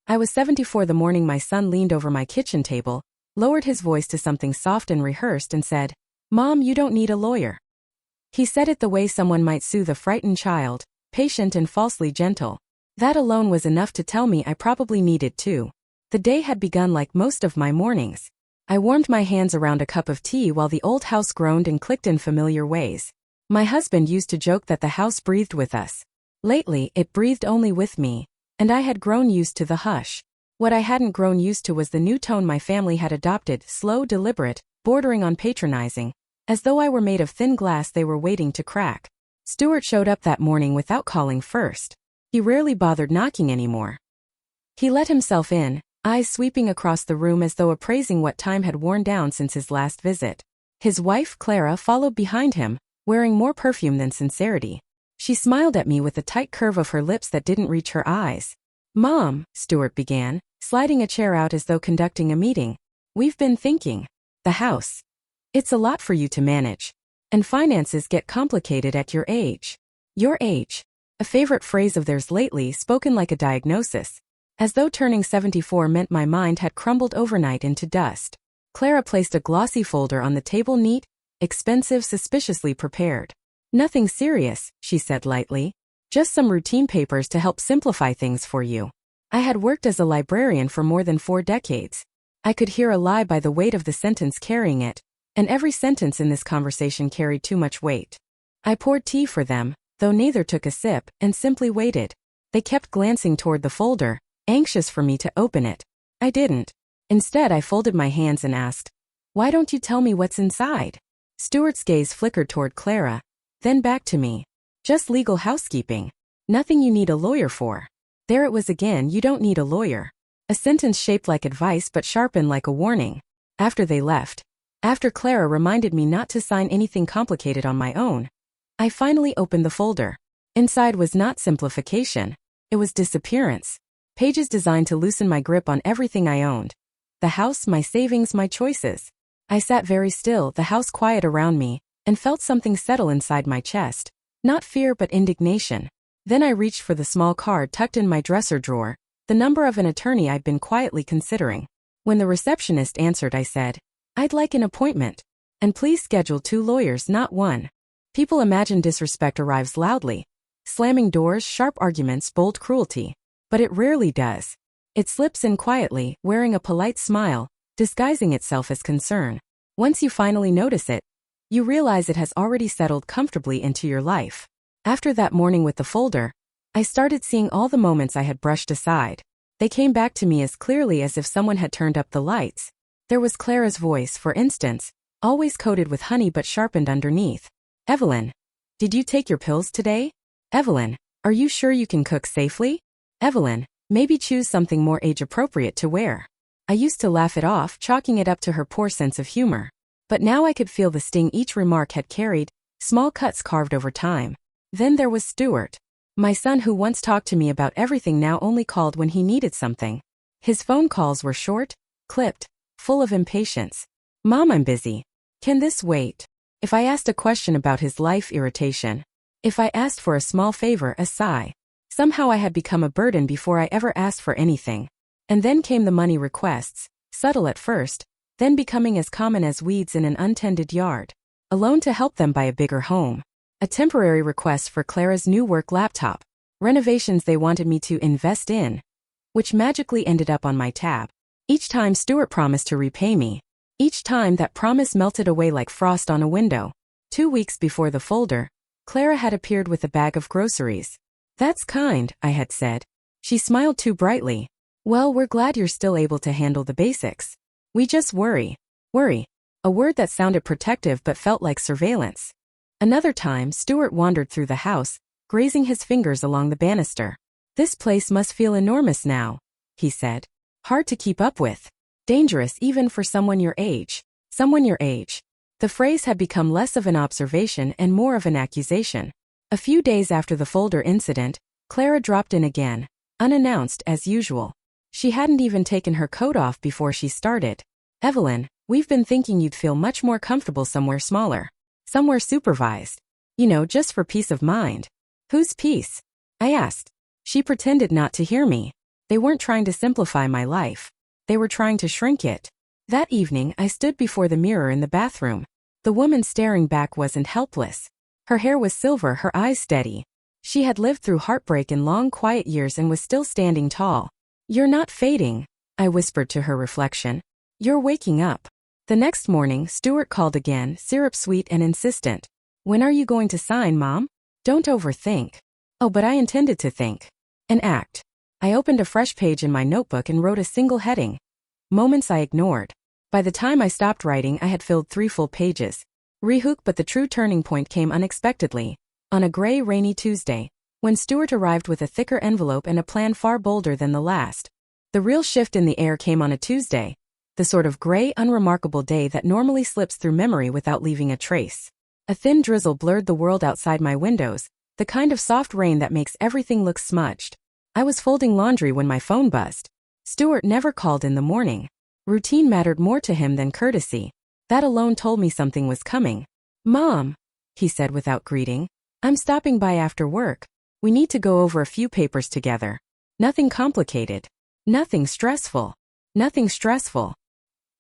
I was 74 the morning my son leaned over my kitchen table, lowered his voice to something soft and rehearsed and said, "Mom, you don't need a lawyer." He said it the way someone might soothe a frightened child, patient and falsely gentle. That alone was enough to tell me I probably needed too. The day had begun like most of my mornings. I warmed my hands around a cup of tea while the old house groaned and clicked in familiar ways. My husband used to joke that the house breathed with us. Lately, it breathed only with me, and I had grown used to the hush. What I hadn't grown used to was the new tone my family had adopted, slow, deliberate, bordering on patronizing, as though I were made of thin glass they were waiting to crack. Stuart showed up that morning without calling first. He rarely bothered knocking anymore. He let himself in, eyes sweeping across the room as though appraising what time had worn down since his last visit. His wife, Clara, followed behind him, wearing more perfume than sincerity. She smiled at me with a tight curve of her lips that didn't reach her eyes. "Mom," Stuart began, sliding a chair out as though conducting a meeting. "We've been thinking. The house. It's a lot for you to manage. And finances get complicated at your age." Your age. A favorite phrase of theirs lately, spoken like a diagnosis. As though turning 74 meant my mind had crumbled overnight into dust. Clara placed a glossy folder on the table, neat, expensive, suspiciously prepared. "Nothing serious," she said lightly. "Just some routine papers to help simplify things for you." I had worked as a librarian for more than 4 decades. I could hear a lie by the weight of the sentence carrying it, and every sentence in this conversation carried too much weight. I poured tea for them, though neither took a sip, and simply waited. They kept glancing toward the folder, anxious for me to open it. I didn't. Instead, I folded my hands and asked, "Why don't you tell me what's inside?" Stuart's gaze flickered toward Clara, then back to me. "Just legal housekeeping. Nothing you need a lawyer for." There it was again, "You don't need a lawyer." A sentence shaped like advice but sharpened like a warning. After they left, after Clara reminded me not to sign anything complicated on my own, I finally opened the folder. Inside was not simplification. It was disappearance. Pages designed to loosen my grip on everything I owned. The house, my savings, my choices. I sat very still, the house quiet around me, and felt something settle inside my chest. Not fear but indignation. Then I reached for the small card tucked in my dresser drawer, the number of an attorney I'd been quietly considering. When the receptionist answered, I said, "I'd like an appointment. And please schedule 2 lawyers, not 1. People imagine disrespect arrives loudly. Slamming doors, sharp arguments, bold cruelty. But it rarely does. It slips in quietly, wearing a polite smile, disguising itself as concern. Once you finally notice it, you realize it has already settled comfortably into your life. After that morning with the folder, I started seeing all the moments I had brushed aside. They came back to me as clearly as if someone had turned up the lights. There was Clara's voice, for instance, always coated with honey but sharpened underneath. "Evelyn, did you take your pills today? Evelyn, are you sure you can cook safely? Evelyn, maybe choose something more age-appropriate to wear." I used to laugh it off, chalking it up to her poor sense of humor. But now I could feel the sting each remark had carried, small cuts carved over time. Then there was Stuart. My son, who once talked to me about everything, now only called when he needed something. His phone calls were short, clipped, full of impatience. "Mom, I'm busy. Can this wait?" If I asked a question about his life, irritation. If I asked for a small favor, a sigh. Somehow I had become a burden before I ever asked for anything. And then came the money requests, subtle at first, then becoming as common as weeds in an untended yard. A loan to help them buy a bigger home. A temporary request for Clara's new work laptop. Renovations they wanted me to invest in, which magically ended up on my tab. Each time Stuart promised to repay me. Each time that promise melted away like frost on a window. 2 weeks before the folder, Clara had appeared with a bag of groceries. "That's kind," I had said. She smiled too brightly. "Well, we're glad you're still able to handle the basics. We just worry." Worry. A word that sounded protective but felt like surveillance. Another time, Stuart wandered through the house, grazing his fingers along the banister. "This place must feel enormous now," he said. "Hard to keep up with. Dangerous even for someone your age." Someone your age. The phrase had become less of an observation and more of an accusation. A few days after the folder incident, Clara dropped in again, unannounced as usual. She hadn't even taken her coat off before she started. "Evelyn, we've been thinking you'd feel much more comfortable somewhere smaller. Somewhere supervised. You know, just for peace of mind." "Whose peace?" I asked. She pretended not to hear me. They weren't trying to simplify my life. They were trying to shrink it. That evening, I stood before the mirror in the bathroom. The woman staring back wasn't helpless. Her hair was silver, her eyes steady. She had lived through heartbreak in long, quiet years and was still standing tall. "You're not fading," I whispered to her reflection. "You're waking up." The next morning, Stuart called again, syrup sweet and insistent. "When are you going to sign, Mom? Don't overthink." Oh, but I intended to think. And act. I opened a fresh page in my notebook and wrote a single heading. Moments I ignored. By the time I stopped writing, I had filled 3 full pages. Rehook, but the true turning point came unexpectedly. On a gray, rainy Tuesday, when Stuart arrived with a thicker envelope and a plan far bolder than the last. The real shift in the air came on a Tuesday, the sort of gray, unremarkable day that normally slips through memory without leaving a trace. A thin drizzle blurred the world outside my windows, the kind of soft rain that makes everything look smudged. I was folding laundry when my phone buzzed. Stuart never called in the morning. Routine mattered more to him than courtesy. That alone told me something was coming. "Mom," he said without greeting, "I'm stopping by after work. We need to go over a few papers together. Nothing complicated. Nothing stressful. Nothing stressful."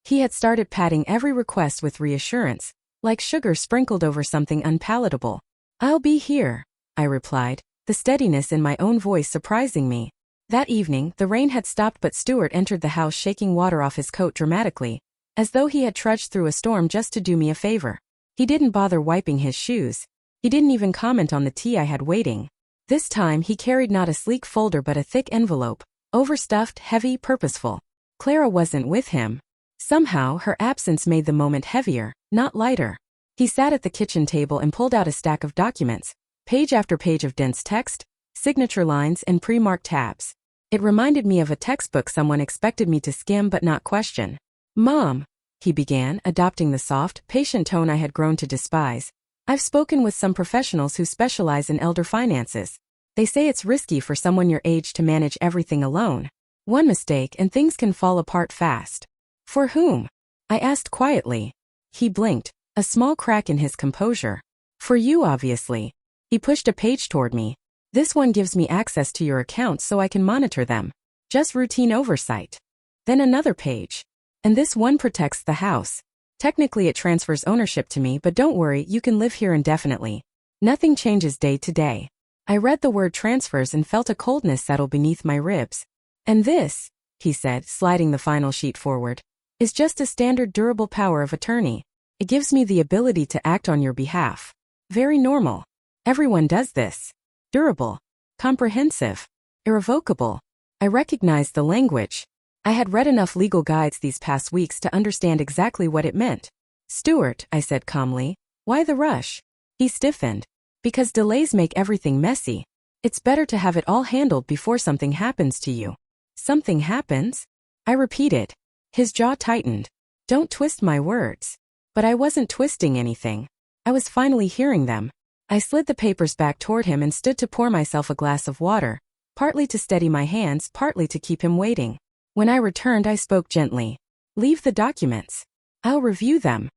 He had started patting every request with reassurance, like sugar sprinkled over something unpalatable. "I'll be here," I replied, the steadiness in my own voice surprising me. That evening, the rain had stopped, but Stuart entered the house shaking water off his coat dramatically, as though he had trudged through a storm just to do me a favor. He didn't bother wiping his shoes. He didn't even comment on the tea I had waiting. This time he carried not a sleek folder but a thick envelope, overstuffed, heavy, purposeful. Clara wasn't with him. Somehow, her absence made the moment heavier, not lighter. He sat at the kitchen table and pulled out a stack of documents, page after page of dense text, signature lines, and pre-marked tabs. It reminded me of a textbook someone expected me to skim but not question. "Mom," he began, adopting the soft, patient tone I had grown to despise. "I've spoken with some professionals who specialize in elder finances. They say it's risky for someone your age to manage everything alone. One mistake and things can fall apart fast." "For whom?" I asked quietly. He blinked, a small crack in his composure. "For you, obviously." He pushed a page toward me. "This one gives me access to your accounts so I can monitor them. Just routine oversight." Then another page. "And this one protects the house. Technically it transfers ownership to me, but don't worry, you can live here indefinitely. Nothing changes day to day." I read the word transfers and felt a coldness settle beneath my ribs. "And this," he said, sliding the final sheet forward, "is just a standard durable power of attorney. It gives me the ability to act on your behalf. Very normal. Everyone does this. Durable. Comprehensive. Irrevocable." I recognized the language. I had read enough legal guides these past weeks to understand exactly what it meant. "Stuart," I said calmly, "why the rush?" He stiffened. "Because delays make everything messy. It's better to have it all handled before something happens to you." "Something happens?" I repeated. His jaw tightened. "Don't twist my words." But I wasn't twisting anything. I was finally hearing them. I slid the papers back toward him and stood to pour myself a glass of water, partly to steady my hands, partly to keep him waiting. When I returned, I spoke gently. "Leave the documents. I'll review them."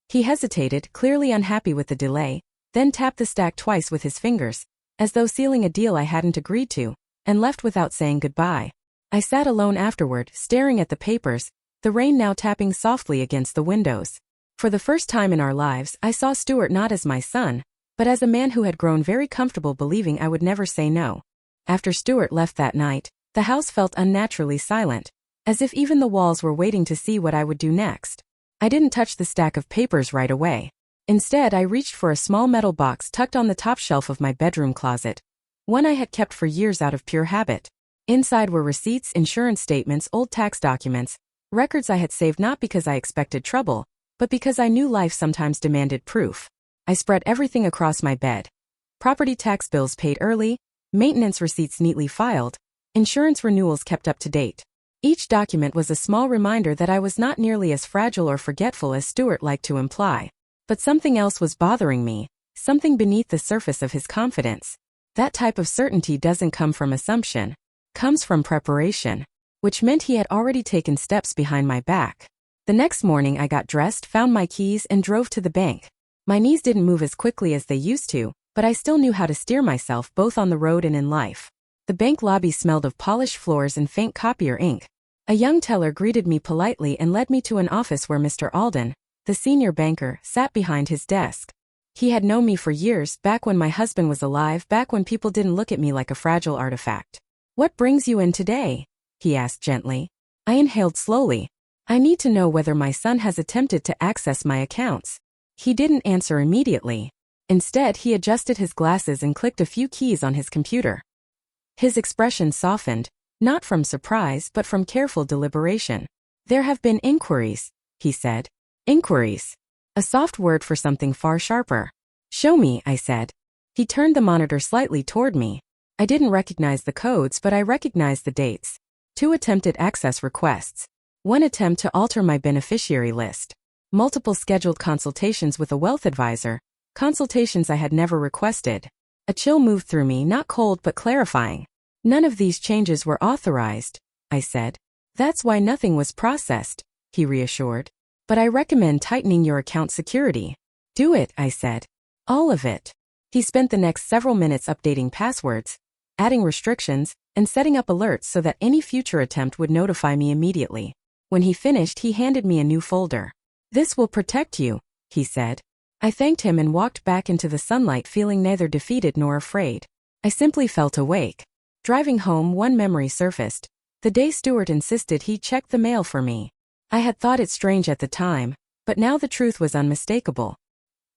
He hesitated, clearly unhappy with the delay, then tapped the stack twice with his fingers, as though sealing a deal I hadn't agreed to, and left without saying goodbye. I sat alone afterward, staring at the papers, the rain now tapping softly against the windows. For the first time in our lives, I saw Stuart not as my son, but as a man who had grown very comfortable believing I would never say no. After Stuart left that night, the house felt unnaturally silent, as if even the walls were waiting to see what I would do next. I didn't touch the stack of papers right away. Instead, I reached for a small metal box tucked on the top shelf of my bedroom closet, one I had kept for years out of pure habit. Inside were receipts, insurance statements, old tax documents, records I had saved not because I expected trouble, but because I knew life sometimes demanded proof. I spread everything across my bed. Property tax bills paid early, maintenance receipts neatly filed, insurance renewals kept up to date. Each document was a small reminder that I was not nearly as fragile or forgetful as Stuart liked to imply. But something else was bothering me, something beneath the surface of his confidence. That type of certainty doesn't come from assumption. Comes from preparation. Which meant he had already taken steps behind my back. The next morning I got dressed, found my keys, and drove to the bank. My knees didn't move as quickly as they used to, but I still knew how to steer myself both on the road and in life. The bank lobby smelled of polished floors and faint copier ink. A young teller greeted me politely and led me to an office where Mr. Alden, the senior banker, sat behind his desk. He had known me for years, back when my husband was alive, back when people didn't look at me like a fragile artifact. "What brings you in today?" he asked gently. I inhaled slowly. "I need to know whether my son has attempted to access my accounts." He didn't answer immediately. Instead, he adjusted his glasses and clicked a few keys on his computer. His expression softened, not from surprise but from careful deliberation. "There have been inquiries," he said. "Inquiries." A soft word for something far sharper. "Show me," I said. He turned the monitor slightly toward me. I didn't recognize the codes, but I recognized the dates. 2 attempted access requests. 1 attempt to alter my beneficiary list. Multiple scheduled consultations with a wealth advisor. Consultations I had never requested. A chill moved through me, not cold but clarifying. "None of these changes were authorized," I said. "That's why nothing was processed," he reassured. "But I recommend tightening your account security." "Do it," I said. "All of it." He spent the next several minutes updating passwords, adding restrictions, and setting up alerts so that any future attempt would notify me immediately. When he finished, he handed me a new folder. "This will protect you," he said. I thanked him and walked back into the sunlight, feeling neither defeated nor afraid. I simply felt awake. Driving home, one memory surfaced. The day Stuart insisted he check the mail for me. I had thought it strange at the time, but now the truth was unmistakable.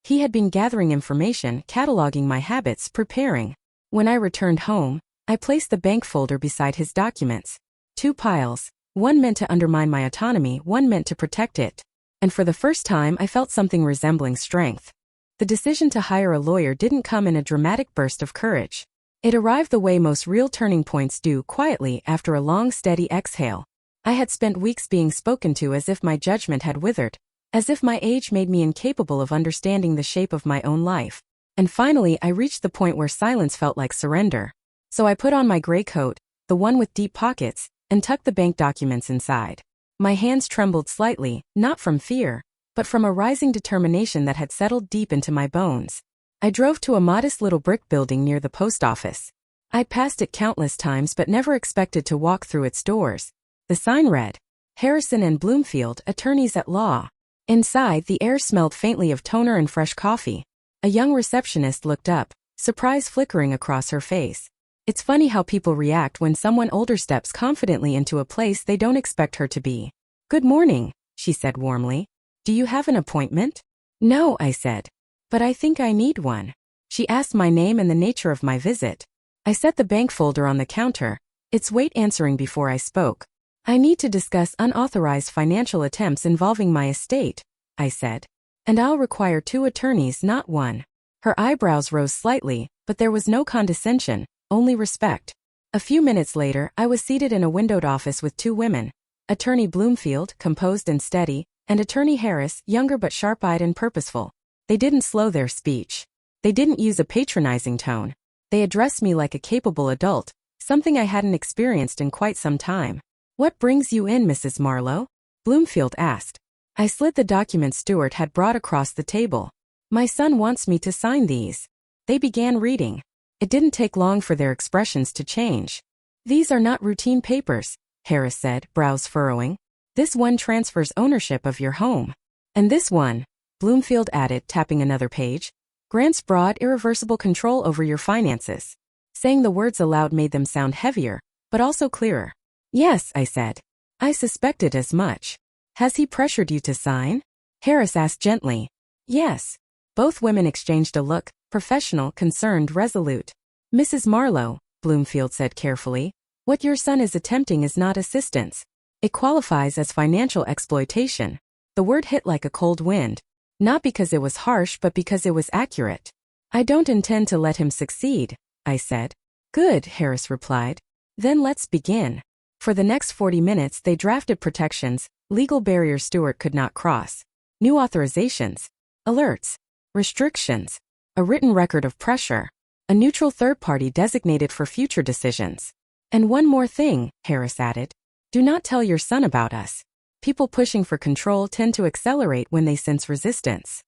He had been gathering information, cataloging my habits, preparing. When I returned home, I placed the bank folder beside his documents. 2 piles, one meant to undermine my autonomy, one meant to protect it. And for the first time I felt something resembling strength. The decision to hire a lawyer didn't come in a dramatic burst of courage. It arrived the way most real turning points do, quietly, after a long, steady exhale. I had spent weeks being spoken to as if my judgment had withered, as if my age made me incapable of understanding the shape of my own life. And finally I reached the point where silence felt like surrender. So I put on my gray coat, the one with deep pockets, and tucked the bank documents inside. My hands trembled slightly, not from fear, but from a rising determination that had settled deep into my bones. I drove to a modest little brick building near the post office. I'd passed it countless times but never expected to walk through its doors. The sign read, "Harrison and Bloomfield, Attorneys at Law." Inside, the air smelled faintly of toner and fresh coffee. A young receptionist looked up, surprise flickering across her face. It's funny how people react when someone older steps confidently into a place they don't expect her to be. "Good morning," she said warmly. "Do you have an appointment?" "No," I said. "But I think I need one." She asked my name and the nature of my visit. I set the bank folder on the counter, its weight answering before I spoke. "I need to discuss unauthorized financial attempts involving my estate," I said. "And I'll require 2 attorneys, not 1. Her eyebrows rose slightly, but there was no condescension, only respect. A few minutes later, I was seated in a windowed office with 2 women. Attorney Bloomfield, composed and steady, and Attorney Harris, younger but sharp-eyed and purposeful. They didn't slow their speech. They didn't use a patronizing tone. They addressed me like a capable adult, something I hadn't experienced in quite some time. "What brings you in, Mrs. Marlowe?" Bloomfield asked. I slid the document Stuart had brought across the table. "My son wants me to sign these." They began reading. It didn't take long for their expressions to change. "These are not routine papers," Harris said, brows furrowing. "This one transfers ownership of your home. And this one," Bloomfield added, tapping another page, "grants broad, irreversible control over your finances." Saying the words aloud made them sound heavier, but also clearer. "Yes," I said. "I suspected as much." "Has he pressured you to sign?" Harris asked gently. "Yes." Both women exchanged a look, professional, concerned, resolute. "Mrs. Marlowe," Bloomfield said carefully, "what your son is attempting is not assistance. It qualifies as financial exploitation." The word hit like a cold wind. Not because it was harsh, but because it was accurate. "I don't intend to let him succeed," I said. "Good," Harris replied. "Then let's begin." For the next 40 minutes they drafted protections, legal barriers Stuart could not cross. New authorizations. Alerts. Restrictions. A written record of pressure. A neutral third party designated for future decisions. "And one more thing," Harris added. "Do not tell your son about us. People pushing for control tend to accelerate when they sense resistance."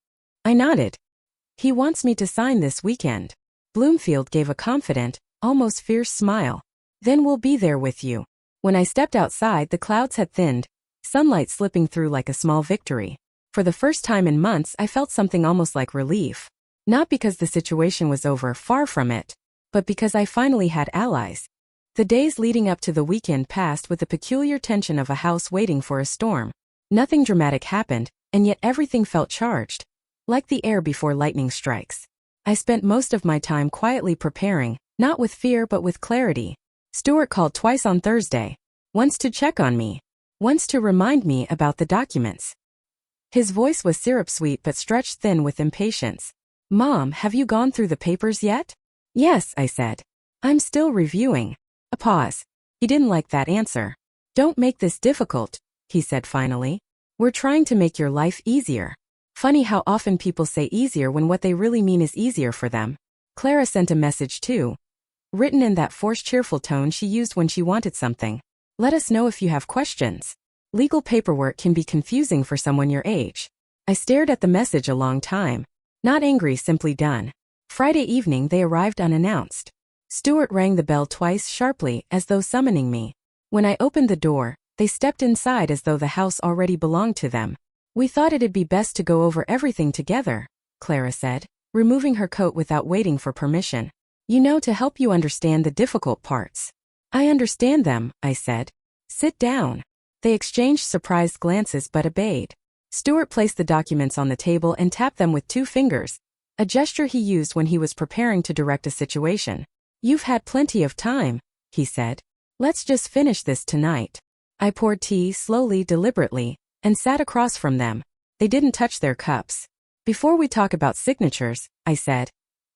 I nodded. "He wants me to sign this weekend." Bloomfield gave a confident, almost fierce smile. Then we'll be there with you. When I stepped outside, the clouds had thinned, sunlight slipping through like a small victory. For the first time in months, I felt something almost like relief. Not because the situation was over, far from it, but because I finally had allies. The days leading up to the weekend passed with the peculiar tension of a house waiting for a storm. Nothing dramatic happened, and yet everything felt charged, like the air before lightning strikes. I spent most of my time quietly preparing, not with fear but with clarity. Stuart called twice on Thursday, once to check on me, once to remind me about the documents. His voice was syrup-sweet but stretched thin with impatience. "Mom, have you gone through the papers yet?" "Yes," I said. "I'm still reviewing." A pause. He didn't like that answer. "Don't make this difficult," he said finally. "We're trying to make your life easier." Funny how often people say easier when what they really mean is easier for them. Clara sent a message too, written in that forced cheerful tone she used when she wanted something. "Let us know if you have questions." Legal paperwork can be confusing for someone your age. I stared at the message a long time. Not angry, simply done. Friday evening they arrived unannounced. Stuart rang the bell twice sharply, as though summoning me. When I opened the door, they stepped inside as though the house already belonged to them. "We thought it'd be best to go over everything together," Clara said, removing her coat without waiting for permission. "You know, to help you understand the difficult parts." "I understand them," I said. "Sit down." They exchanged surprised glances but obeyed. Stuart placed the documents on the table and tapped them with 2 fingers, a gesture he used when he was preparing to direct a situation. "You've had plenty of time," he said. "Let's just finish this tonight." I poured tea slowly, deliberately, and sat across from them. They didn't touch their cups. "Before we talk about signatures," I said,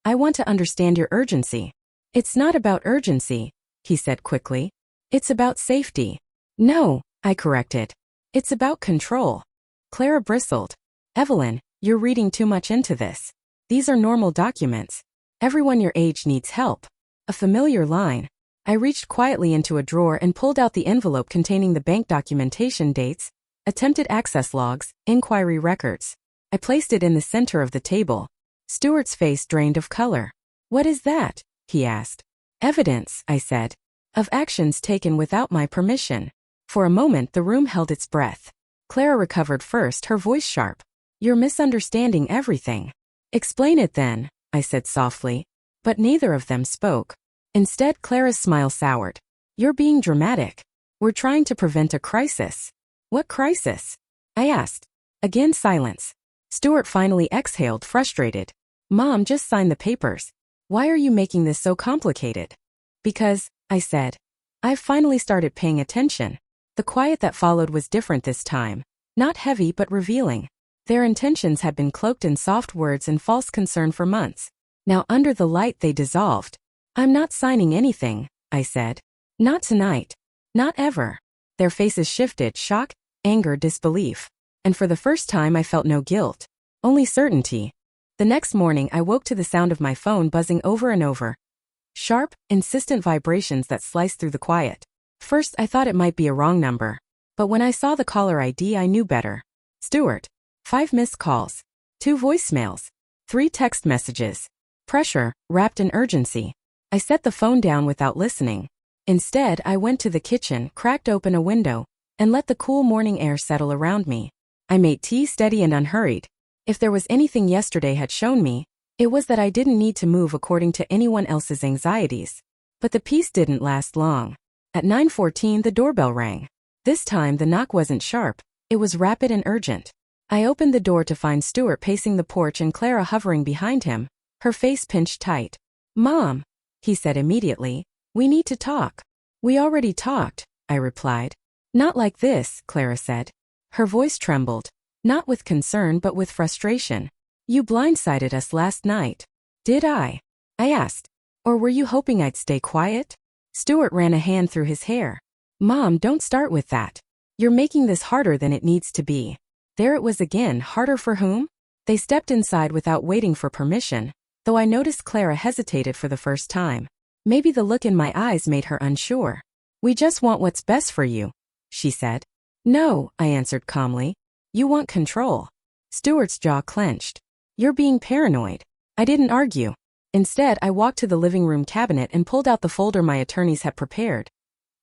"I want to understand your urgency." "It's not about urgency," he said quickly. "It's about safety." "No," I corrected. "It's about control." Clara bristled. "Evelyn, you're reading too much into this. These are normal documents. Everyone your age needs help." A familiar line. I reached quietly into a drawer and pulled out the envelope containing the bank documentation, dates, attempted access logs, inquiry records. I placed it in the center of the table. Stuart's face drained of color. "What is that?" he asked. "Evidence," I said, "of actions taken without my permission." For a moment the room held its breath. Clara recovered first, her voice sharp. "You're misunderstanding everything." "Explain it then," I said softly. But neither of them spoke. Instead, Clara's smile soured. "You're being dramatic. We're trying to prevent a crisis." "What crisis?" I asked. Again silence. Stuart finally exhaled, frustrated. "Mom, just sign the papers. Why are you making this so complicated?" "Because," I said, "I've finally started paying attention." The quiet that followed was different this time. Not heavy but revealing. Their intentions had been cloaked in soft words and false concern for months. Now under the light they dissolved. "I'm not signing anything," I said. "Not tonight. Not ever." Their faces shifted, shock, anger, disbelief. And for the first time I felt no guilt. Only certainty. The next morning I woke to the sound of my phone buzzing over and over. Sharp, insistent vibrations that sliced through the quiet. First I thought it might be a wrong number. But when I saw the caller ID I knew better. Stuart. 5 missed calls. 2 voicemails. 3 text messages. Pressure, wrapped in urgency. I set the phone down without listening. Instead, I went to the kitchen, cracked open a window, and let the cool morning air settle around me. I made tea steady and unhurried. If there was anything yesterday had shown me, it was that I didn't need to move according to anyone else's anxieties. But the peace didn't last long. At 9:14 the doorbell rang. This time the knock wasn't sharp, it was rapid and urgent. I opened the door to find Stuart pacing the porch and Clara hovering behind him, her face pinched tight. "Mom," he said immediately, "we need to talk." "We already talked," I replied. "Not like this," Clara said. Her voice trembled, not with concern but with frustration. "You blindsided us last night." "Did I?" I asked. "Or were you hoping I'd stay quiet?" Stuart ran a hand through his hair. "Mom, don't start with that. You're making this harder than it needs to be." There it was again, harder for whom? They stepped inside without waiting for permission, though I noticed Clara hesitated for the first time. Maybe the look in my eyes made her unsure. "We just want what's best for you," she said. "No," I answered calmly. "You want control." Stuart's jaw clenched. "You're being paranoid." I didn't argue. Instead, I walked to the living room cabinet and pulled out the folder my attorneys had prepared.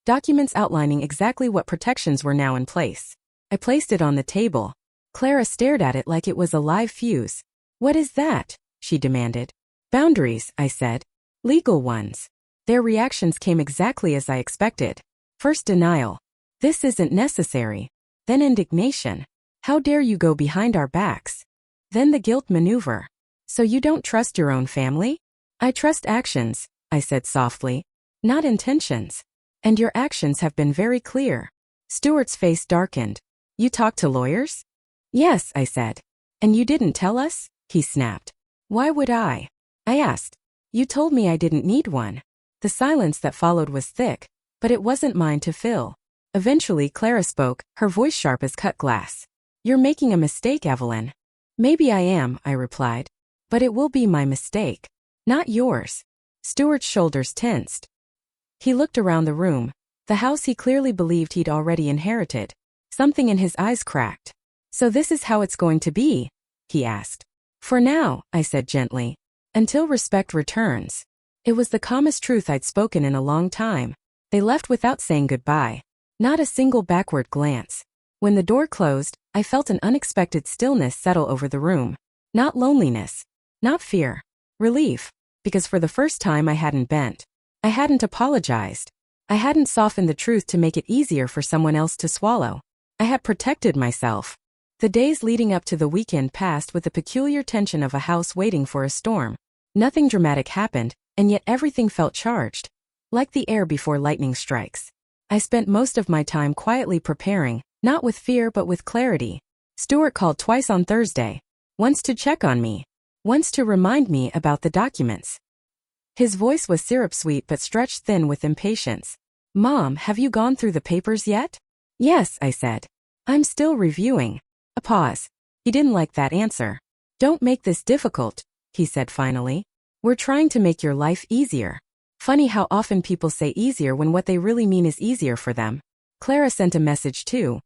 Documents outlining exactly what protections were now in place. I placed it on the table. Clara stared at it like it was a live fuse. "What is that?" she demanded. "Boundaries," I said. "Legal ones." Their reactions came exactly as I expected. First denial. "This isn't necessary." Then indignation. "How dare you go behind our backs?" Then the guilt maneuver. "So you don't trust your own family?" "I trust actions," I said softly, "not intentions. And your actions have been very clear." Stuart's face darkened. "You talked to lawyers?" "Yes," I said. "And you didn't tell us?" he snapped. "Why would I?" I asked. "You told me I didn't need one." The silence that followed was thick, but it wasn't mine to fill. Eventually Clara spoke, her voice sharp as cut glass. "You're making a mistake, Evelyn." "Maybe I am," I replied. "But it will be my mistake. Not yours." Stuart's shoulders tensed. He looked around the room, the house he clearly believed he'd already inherited. Something in his eyes cracked. "So this is how it's going to be?" he asked. "For now," I said gently. "Until respect returns." It was the calmest truth I'd spoken in a long time. They left without saying goodbye. Not a single backward glance. When the door closed, I felt an unexpected stillness settle over the room. Not loneliness. Not fear. Relief. Because for the first time I hadn't bent. I hadn't apologized. I hadn't softened the truth to make it easier for someone else to swallow. I had protected myself. The days leading up to the weekend passed with the peculiar tension of a house waiting for a storm. Nothing dramatic happened, and yet everything felt charged. Like the air before lightning strikes. I spent most of my time quietly preparing, not with fear but with clarity. Stuart called twice on Thursday. Once to check on me. Once to remind me about the documents. His voice was syrup-sweet but stretched thin with impatience. "Mom, have you gone through the papers yet?" "Yes," I said. "I'm still reviewing." A pause. He didn't like that answer. "Don't make this difficult," he said finally. "We're trying to make your life easier." Funny how often people say easier when what they really mean is easier for them. Clara sent a message too.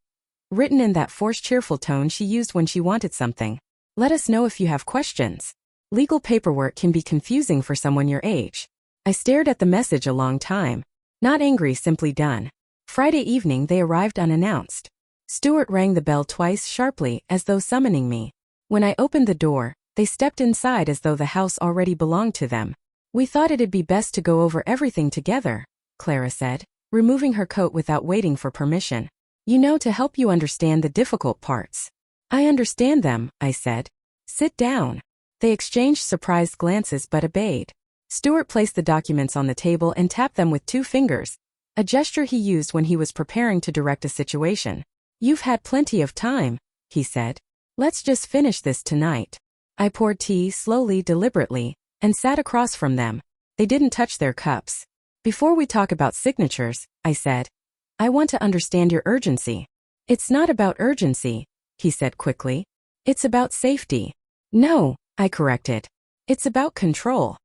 Written in that forced cheerful tone she used when she wanted something. "Let us know if you have questions." Legal paperwork can be confusing for someone your age. I stared at the message a long time. Not angry, simply done. Friday evening they arrived unannounced. Stuart rang the bell twice sharply, as though summoning me. When I opened the door, they stepped inside as though the house already belonged to them. "We thought it'd be best to go over everything together," Clara said, removing her coat without waiting for permission. "You know, to help you understand the difficult parts." "I understand them," I said. "Sit down." They exchanged surprised glances but obeyed. Stuart placed the documents on the table and tapped them with 2 fingers, a gesture he used when he was preparing to direct a situation. "You've had plenty of time," he said. "Let's just finish this tonight." I poured tea slowly, deliberately, and sat across from them. They didn't touch their cups. "Before we talk about signatures," I said, "I want to understand your urgency." "It's not about urgency," he said quickly. "It's about safety." "No," I corrected. "It's about control."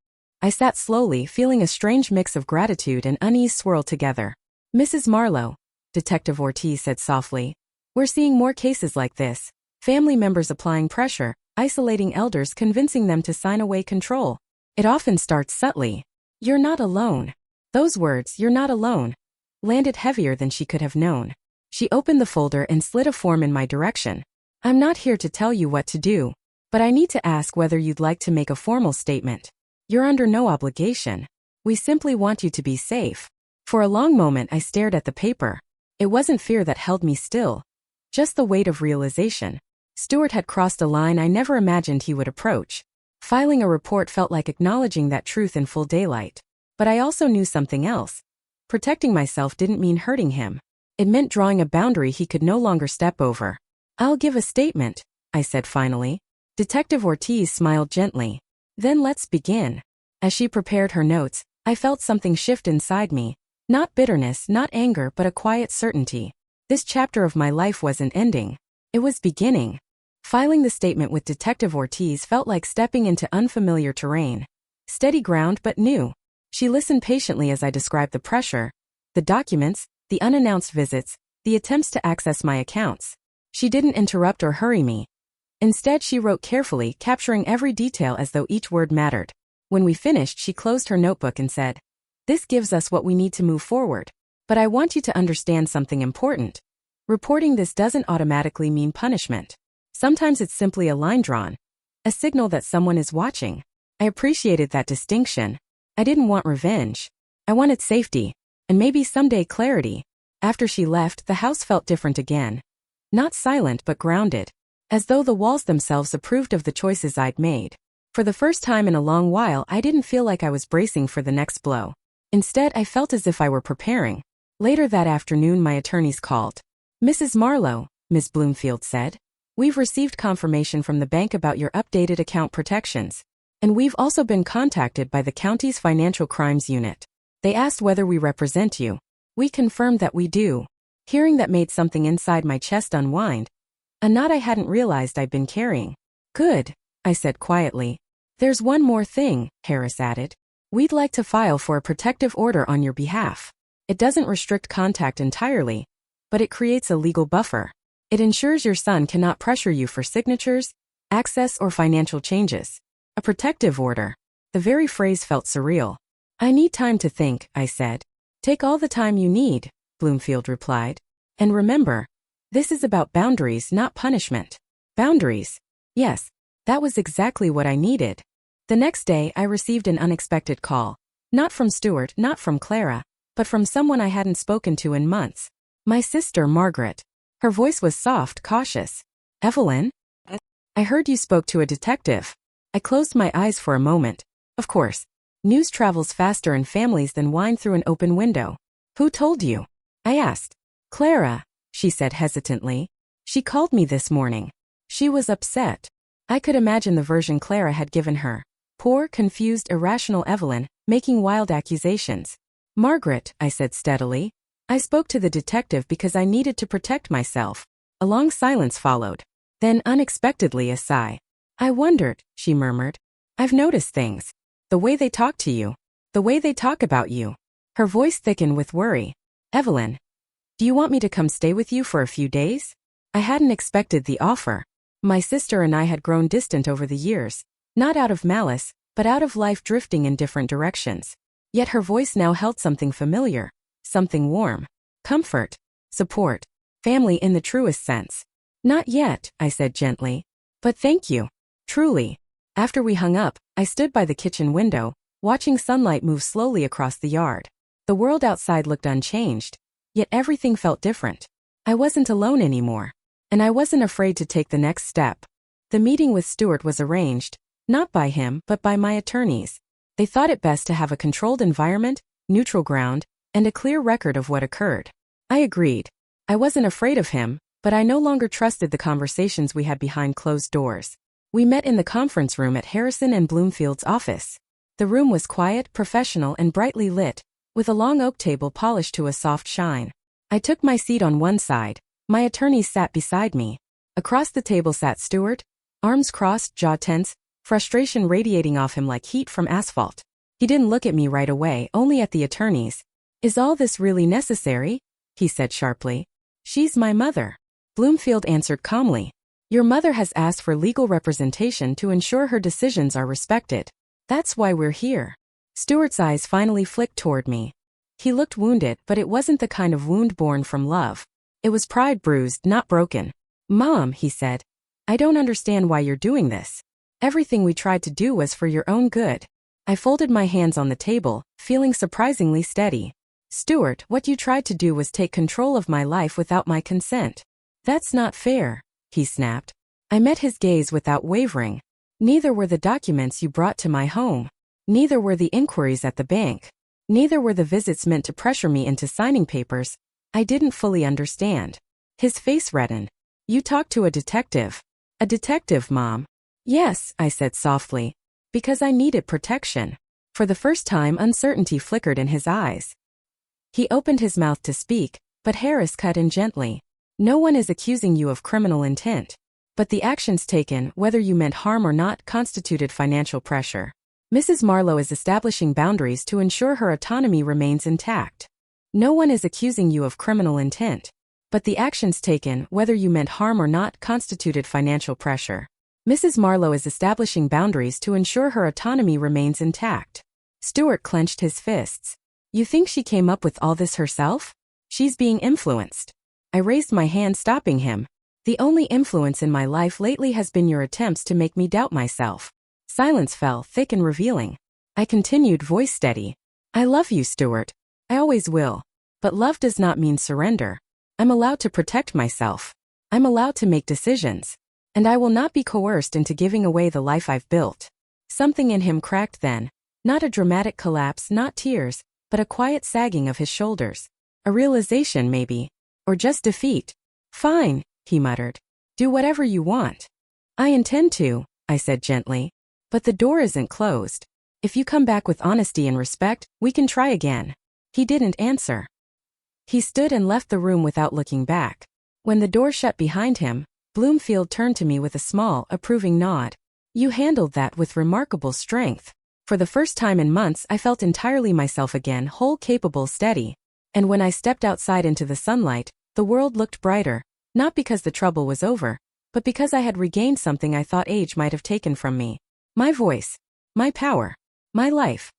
I sat slowly, feeling a strange mix of gratitude and unease swirl together. "Mrs. Marlowe," Detective Ortiz said softly, "we're seeing more cases like this. Family members applying pressure, isolating elders, convincing them to sign away control. It often starts subtly. You're not alone." Those words, "you're not alone," landed heavier than she could have known. She opened the folder and slid a form in my direction. "I'm not here to tell you what to do, but I need to ask whether you'd like to make a formal statement. You're under no obligation. We simply want you to be safe." For a long moment I stared at the paper. It wasn't fear that held me still. Just the weight of realization. Stuart had crossed a line I never imagined he would approach. Filing a report felt like acknowledging that truth in full daylight. But I also knew something else. Protecting myself didn't mean hurting him. It meant drawing a boundary he could no longer step over. "I'll give a statement," I said finally. Detective Ortiz smiled gently. "Then let's begin." As she prepared her notes, I felt something shift inside me. Not bitterness, not anger, but a quiet certainty. This chapter of my life wasn't ending. It was beginning. Filing the statement with Detective Ortiz felt like stepping into unfamiliar terrain. Steady ground but new. She listened patiently as I described the pressure, the documents, the unannounced visits, the attempts to access my accounts. She didn't interrupt or hurry me. Instead, she wrote carefully, capturing every detail as though each word mattered. When we finished, she closed her notebook and said, "This gives us what we need to move forward. But I want you to understand something important. Reporting this doesn't automatically mean punishment. Sometimes it's simply a line drawn, a signal that someone is watching." I appreciated that distinction. I didn't want revenge. I wanted safety, and maybe someday clarity. After she left, the house felt different again. Not silent but grounded, as though the walls themselves approved of the choices I'd made. For the first time in a long while, I didn't feel like I was bracing for the next blow. Instead, I felt as if I were preparing. Later that afternoon, my attorneys called. "Mrs. Marlowe," Ms. Bloomfield said, "we've received confirmation from the bank about your updated account protections. And we've also been contacted by the county's financial crimes unit. They asked whether we represent you. We confirmed that we do." Hearing that made something inside my chest unwind, a knot I hadn't realized I'd been carrying. "Good," I said quietly. "There's one more thing," Harris added. "We'd like to file for a protective order on your behalf. It doesn't restrict contact entirely, but it creates a legal buffer. It ensures your son cannot pressure you for signatures, access, or financial changes." A protective order. The very phrase felt surreal. "I need time to think," I said. "Take all the time you need," Bloomfield replied. "And remember, this is about boundaries, not punishment." Boundaries. Yes, that was exactly what I needed. The next day, I received an unexpected call. Not from Stuart, not from Clara, but from someone I hadn't spoken to in months. My sister, Margaret. Her voice was soft, cautious. "Evelyn? I heard you spoke to a detective." I closed my eyes for a moment. Of course, news travels faster in families than wine through an open window. "Who told you?" I asked. "Clara," she said hesitantly. "She called me this morning. She was upset." I could imagine the version Clara had given her. Poor, confused, irrational Evelyn, making wild accusations. "Margaret," I said steadily. "I spoke to the detective because I needed to protect myself." A long silence followed. Then, unexpectedly, a sigh. "I wondered," she murmured. "I've noticed things. The way they talk to you. The way they talk about you." Her voice thickened with worry. "Evelyn, do you want me to come stay with you for a few days?" I hadn't expected the offer. My sister and I had grown distant over the years, not out of malice, but out of life drifting in different directions. Yet her voice now held something familiar, something warm. Comfort, support, family in the truest sense. "Not yet," I said gently. "But thank you. Truly." After we hung up, I stood by the kitchen window, watching sunlight move slowly across the yard. The world outside looked unchanged, yet everything felt different. I wasn't alone anymore. And I wasn't afraid to take the next step. The meeting with Stuart was arranged, not by him, but by my attorneys. They thought it best to have a controlled environment, neutral ground, and a clear record of what occurred. I agreed. I wasn't afraid of him, but I no longer trusted the conversations we had behind closed doors. We met in the conference room at Harrison and Bloomfield's office. The room was quiet, professional, and brightly lit, with a long oak table polished to a soft shine. I took my seat on one side. My attorneys sat beside me. Across the table sat Stuart, arms crossed, jaw tense, frustration radiating off him like heat from asphalt. He didn't look at me right away, only at the attorneys. "Is all this really necessary?" he said sharply. "She's my mother." Bloomfield answered calmly. "Your mother has asked for legal representation to ensure her decisions are respected. That's why we're here." Stuart's eyes finally flicked toward me. He looked wounded, but it wasn't the kind of wound born from love. It was pride bruised, not broken. "Mom," he said, "I don't understand why you're doing this. Everything we tried to do was for your own good." I folded my hands on the table, feeling surprisingly steady. "Stuart, what you tried to do was take control of my life without my consent. That's not fair," he snapped. I met his gaze without wavering. "Neither were the documents you brought to my home. Neither were the inquiries at the bank. Neither were the visits meant to pressure me into signing papers I didn't fully understand." His face reddened. "You talked to a detective." "A detective, Mom?" "Yes," I said softly. "Because I needed protection." For the first time, uncertainty flickered in his eyes. He opened his mouth to speak, but Harris cut in gently. "No one is accusing you of criminal intent. But the actions taken, whether you meant harm or not, constituted financial pressure. Mrs. Marlowe is establishing boundaries to ensure her autonomy remains intact. No one is accusing you of criminal intent. But the actions taken, whether you meant harm or not, constituted financial pressure." Mrs. Marlowe is establishing boundaries to ensure her autonomy remains intact. Stuart clenched his fists. You think she came up with all this herself? She's being influenced. I raised my hand, stopping him. The only influence in my life lately has been your attempts to make me doubt myself. Silence fell, thick and revealing. I continued, voice steady. I love you, Stuart. I always will. But love does not mean surrender. I'm allowed to protect myself. I'm allowed to make decisions. And I will not be coerced into giving away the life I've built. Something in him cracked then. Not a dramatic collapse, not tears, but a quiet sagging of his shoulders. A realization, maybe. Or just defeat. Fine, he muttered. Do whatever you want. I intend to, I said gently. But the door isn't closed. If you come back with honesty and respect, we can try again. He didn't answer. He stood and left the room without looking back. When the door shut behind him, Bloomfield turned to me with a small, approving nod. You handled that with remarkable strength. For the first time in months, I felt entirely myself again, whole, capable, steady. And when I stepped outside into the sunlight, the world looked brighter, not because the trouble was over, but because I had regained something I thought age might have taken from me. My voice. My power. My life.